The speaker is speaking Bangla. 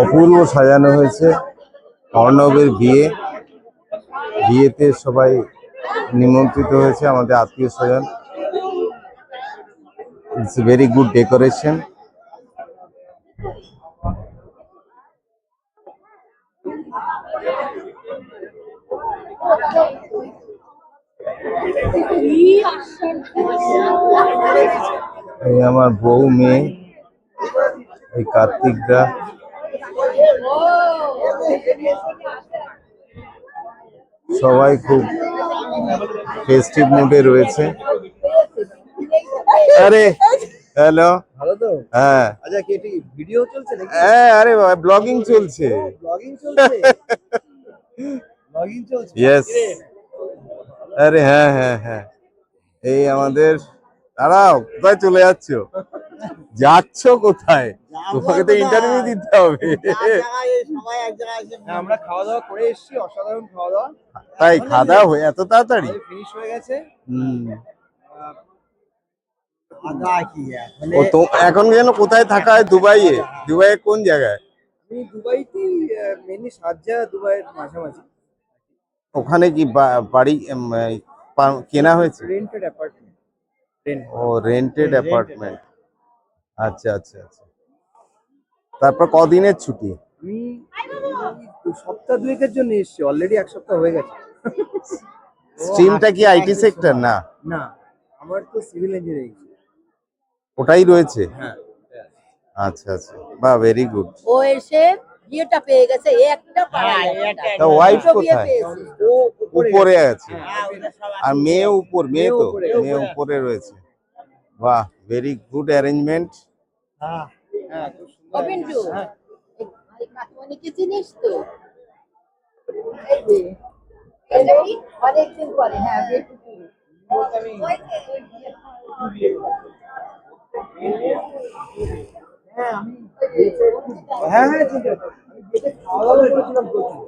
অপূর্ব সাজানো হয়েছে অর্ণবের বিয়ে। বিয়েতে সবাই নিমন্ত্রিত হয়েছে, আমাদের আত্মীয় স্বজন। It's very good decoration. এই আমার বউ, মেয়ে, এই কার্তিকদা। সবাই খুব ফেস্টিভ মুডে রয়েছে। আরে হ্যালো, ভালো তো? হ্যাঁ। আচ্ছা, কি এটি ভিডিও চলছে নাকি? হ্যাঁ, আরে বাবা, ব্লগিং চলছে। ব্লগিং চলছে? ব্লগিং চলছে? ইয়েস। আরে হ্যাঁ হ্যাঁ হ্যাঁ, এই আমাদের। দাঁড়াও, কোথায় চলে যাচ্ছ? যাচ্ছ কোথায়? তোমাকে তো ইন্টারভিউ দিতে হবে। আমরা খাওয়া দাওয়া করে এসেছি, অসাধারণ খাওয়া দাওয়া। তাই খাওয়া দাওয়া হয়ে এত তাড়াতাড়ি ফিনিশ হয়ে গেছে। ও তো এখন যেন কোথায় থাকা হয়? দুবাইয়ে? দুবাইয়ে কোন জায়গায়? আমি দুবাইতেই, মেনলি শারজা দুবাইয়ের মাঝামাঝি। ওখানে কি বাড়ি কেনা হয়েছে? Rented apartment. ও রেন্টেড অ্যাপার্টমেন্ট। আচ্ছা আচ্ছা আচ্ছা। তারপর কদিনের ছুটি? আমি সপ্তাহ দুয়েকের জন্য এসেছি, অলরেডি এক সপ্তাহ হয়ে গেছে। স্ট্রিমটা কি আইটি সেক্টর? না না, আমার তো সিভিল ইঞ্জিনিয়ারিং। ওটাই রয়েছে? হ্যাঁ। আচ্ছা আচ্ছা, বাহ, ভেরি গুড। ও এসে বিয়েটা পেয়ে গেছে, একটা পাড়ায় একটা। তা ওয়াইফ কোথায়? ও উপরে আছে। আর মেয়ে উপর, মেয়ে তো উপরে। মেয়ে উপরে রয়েছে। বাহ, ভেরি গুড অ্যারেঞ্জমেন্ট। হ্যাঁ, খুব সুন্দর। ও পিন্টু, এই কাকিমণিকে চিনিস তো? এই যে, এটা কি? অনেকদিন পরে, হ্যাঁ, বিয়েটা পুরো। হ্যাঁ, ঠিক আছে। আমি যেটা খাওয়া দাওয়া করেছিলাম প্রচুর।